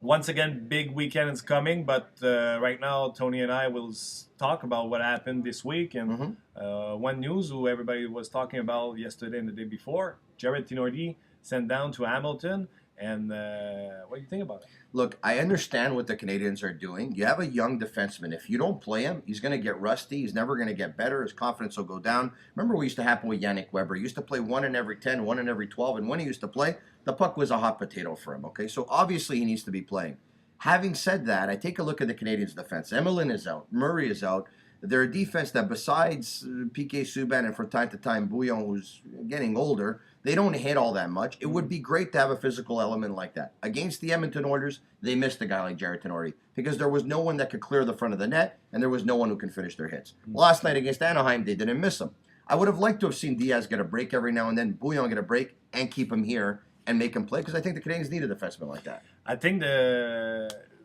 once again, big weekend is coming, but right now, Tony and I will talk about what happened this week. And Mm-hmm. one news who everybody was talking about yesterday and the day before, Jared Tinordi sent down to Hamilton. And what do you think about it? Look, I understand what the Canadians are doing. You have a young defenseman. If you don't play him, he's going to get rusty. He's never going to get better. His confidence will go down. Remember what used to happen with Yannick Weber? He used to play one in every 10, one in every 12. And when he used to play, the puck was a hot potato for him. Okay, so obviously he needs to be playing. Having said that, I take a look at the Canadians' defense. Emelin is out. Murray is out. They're a defense that, besides PK Subban and from time to time Bouillon, who's getting older, they don't hit all that much. It would be great to have a physical element like that. Against the Edmonton Oilers, they missed a guy like Jared Tinordi because there was no one that could clear the front of the net, and there was no one who can finish their hits. Last night against Anaheim, they didn't miss him. I would have liked to have seen Diaz get a break every now and then, Bouillon get a break, and keep him here and make him play because I think the Canadians need a defenseman like that. I think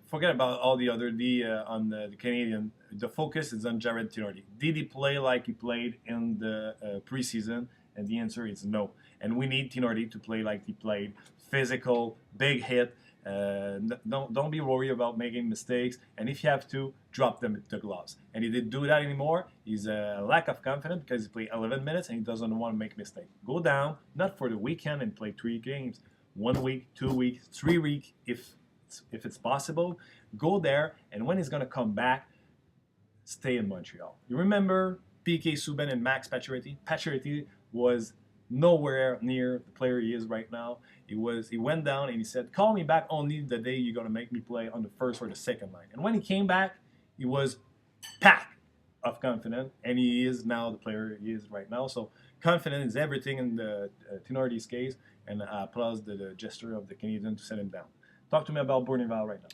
forget about all the other D on the Canadian. The focus is on Jared Tinordi. Did he play like he played in the preseason? And the answer is no. And we need Tinordi to play like he played, physical, big hit. Don't be worried about making mistakes. And if you have to, drop them at the gloves. And he didn't do that anymore. He's a lack of confidence because he played 11 minutes and he doesn't want to make mistakes. Go down, not for the weekend and play 3 games. 1 week, 2 weeks, 3 weeks, if it's possible. Go there, and when he's going to come back, stay in Montreal. You remember PK Subban and Max Pacioretty? Pacioretty was nowhere near the player he is right now. He went down and he said, "Call me back only the day you're going to make me play on the first or the second line." And when he came back, he was packed of confidence, and he is now the player he is right now. So confidence is everything in the Tinordi's case, and I applaud the gesture of the Canadian to send him down. Talk to me about Bournival right now.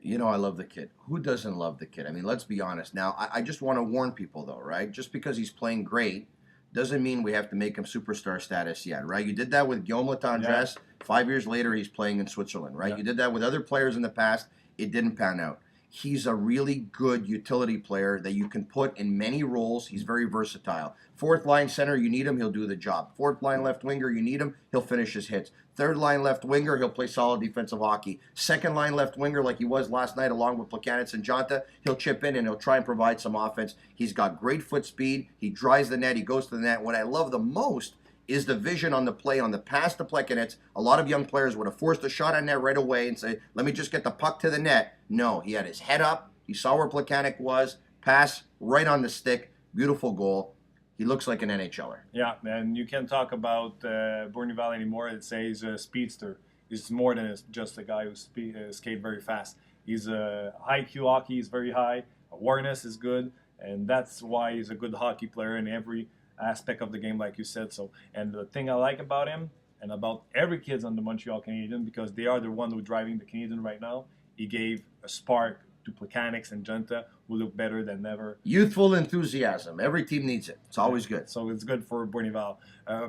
You know, I love the kid. Who doesn't love the kid? I mean, let's be honest. Now, I just want to warn people, though, right? Just because he's playing great doesn't mean we have to make him superstar status yet, right? You did that with Guillaume Latendresse. Yeah. 5 years later, he's playing in Switzerland, right? Yeah. You did that with other players in the past. It didn't pan out. He's a really good utility player that you can put in many roles. He's very versatile. Fourth line center, you need him, he'll do the job. Fourth line left winger, you need him, he'll finish his hits. Third line left winger, he'll play solid defensive hockey. Second line left winger, like he was last night, along with Plekanec and Jonta, he'll chip in and he'll try and provide some offense. He's got great foot speed. He drives the net. He goes to the net. What I love the most is the vision on the play, on the pass to Plekanec. A lot of young players would have forced a shot on net right away and say, let me just get the puck to the net. No, he had his head up. He saw where Plekanec was. Pass right on the stick. Beautiful goal. He looks like an NHLer. Yeah, and you can't talk about Bournival anymore and say he's a speedster. He's more than just a guy who skates very fast. He's a high IQ hockey. He's very high. Awareness is good, and that's why he's a good hockey player in every aspect of the game, like you said. So, and the thing I like about him and about every kid on the Montreal Canadiens, because they are the one who are driving the Canadian right now, he gave a spark to Plekanec and Jonta, who look better than ever. Youthful enthusiasm. Every team needs it. It's always good. So it's good for Bournival.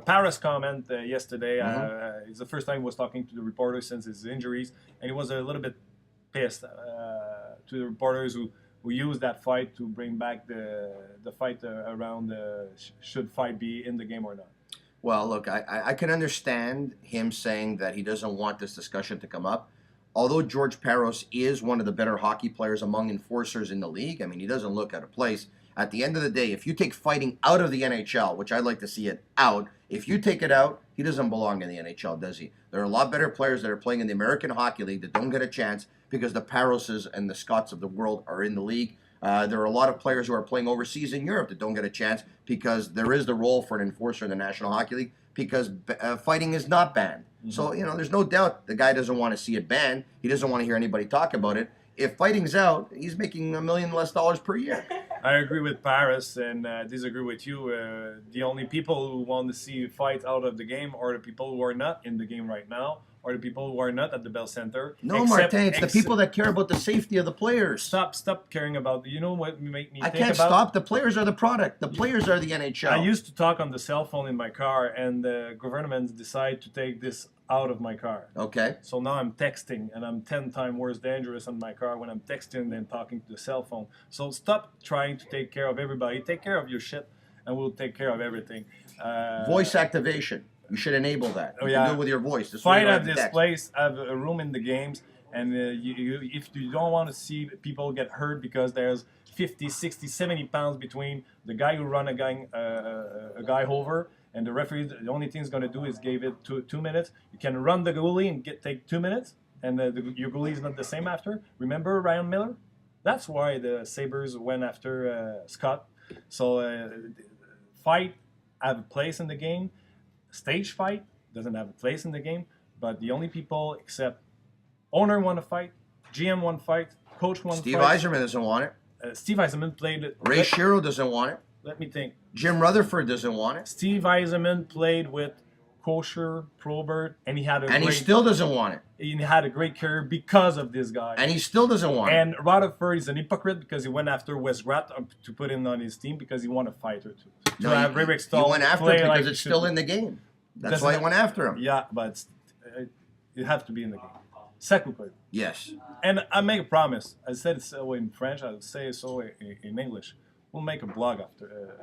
Paris comment yesterday. It's the first time he was talking to the reporters since his injuries, and he was a little bit pissed to the reporters who used that fight to bring back the fight around should fight be in the game or not. Well, look, I can understand him saying that he doesn't want this discussion to come up. Although George Parros is one of the better hockey players among enforcers in the league, I mean, he doesn't look out of place. At the end of the day, if you take fighting out of the NHL, which I'd like to see it out, if you take it out, he doesn't belong in the NHL, does he? There are a lot better players that are playing in the American Hockey League that don't get a chance because the Parroses and the Scotts of the world are in the league. There are a lot of players who are playing overseas in Europe that don't get a chance because there is the role for an enforcer in the National Hockey League because fighting is not banned. Mm-hmm. So, you know, there's no doubt the guy doesn't want to see it banned. He doesn't want to hear anybody talk about it. If fighting's out, he's making $1 million less per year. I agree with Paris and disagree with you. The only people who want to see fight out of the game are the people who are not in the game right now, or the people who are not at the Bell Center. No, Martin, it's the people that care about the safety of the players. Stop caring about. You know what make me I think can't about? stop. The players are the product. The players are the NHL. I used to talk on the cell phone in my car, and the government decided to take this out of my car. Okay. So now I'm texting, and I'm 10 times worse dangerous on my car when I'm texting than talking to the cell phone. So stop trying to take care of everybody. Take care of your shit, and we'll take care of everything. Voice activation. You should enable that. You can do it with your voice. Fight at this place, have a room in the games, And if you don't want to see people get hurt because there's 50, 60, 70 pounds between the guy who run a guy over and the referee, the only thing he's going to do is give it 2 minutes. You can run the goalie and take 2 minutes, and your goalie is not the same after. Remember Ryan Miller? That's why the Sabres went after Scott. So fight have a place in the game. Stage fight doesn't have a place in the game. But the only people except owner want to fight, GM want to fight, coach want to fight. Steve Yzerman doesn't want it. Steve Yzerman played it. Ray Shero doesn't want it. Let me think. Jim Rutherford doesn't want it. Steve Yzerman played with Kosher, Probert, and he had he still doesn't want it. He had a great career because of this guy. And he still doesn't want it. And Rutherford is an hypocrite because he went after Wes Grat to put him on his team because he wanted a fighter too. No, have Rick Stahl he went after him because it's still in the game. That's why he went after him. Yeah, but it has to be in the game. Saku Koivu. Yes. And I make a promise. I said it so in French. I'll say it so in English. We'll make a blog after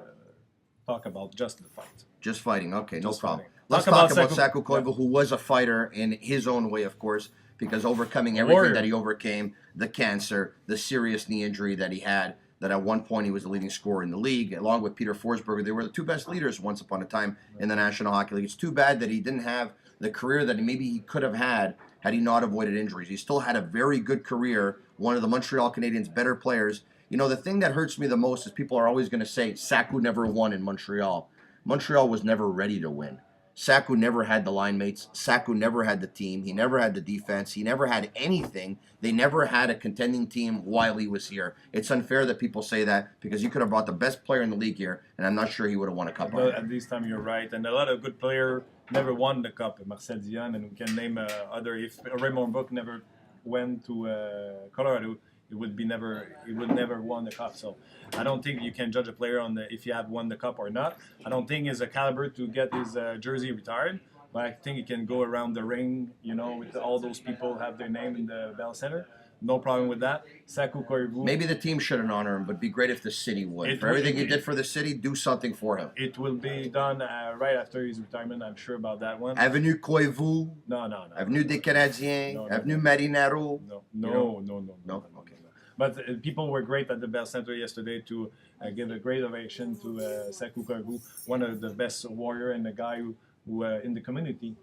talk about just the fight. Just fighting. Okay, no problem. Fighting. Let's talk about Saku Koivu, who was a fighter in his own way, of course, because overcoming everything that he overcame, the cancer, the serious knee injury that he had, that at one point he was the leading scorer in the league, along with Peter Forsberger. They were the two best leaders once upon a time in the National Hockey League. It's too bad that he didn't have the career that maybe he could have had he not avoided injuries. He still had a very good career, one of the Montreal Canadiens' better players. You know, the thing that hurts me the most is people are always going to say Saku never won in Montreal. Montreal was never ready to win. Saku never had the line mates. Saku never had the team. He never had the defense. He never had anything. They never had a contending team while he was here. It's unfair that people say that because you could have brought the best player in the league here, and I'm not sure he would have won a cup. At this time, you're right. And a lot of good players never won the cup. Marcel Dion, and we can name other. If Raymond Bourque never went to Colorado, it would never won the cup. So I don't think you can judge a player on if he had won the cup or not. I don't think he's a caliber to get his jersey retired. But I think he can go around the ring, with all those people have their name in the Bell Center. No problem with that. Saku Koivu. Maybe the team shouldn't honor him, but it'd be great if the city would. For everything he did for the city, do something for him. It will be done right after his retirement. I'm sure about that one. Avenue Koivu. No. Avenue des Canadiens. No. Avenue Marinaro. No. Okay. But people were great at the Bell Center yesterday to give a great ovation to Saku Koivu, one of the best warrior and the guy who in the community.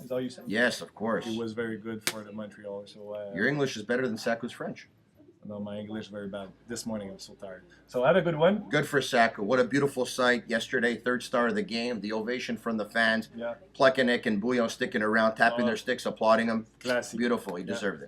Is all you said? Yes, of course. It was very good for the Montreal. So your English is better than Saku's French. No, my English is very bad. This morning I'm so tired. So have a good one. Good for Saku. What a beautiful sight yesterday. Third star of the game. The ovation from the fans. Yeah. Plekanec and Bouillon sticking around, tapping their sticks, applauding him. Classic. Beautiful. He deserved it.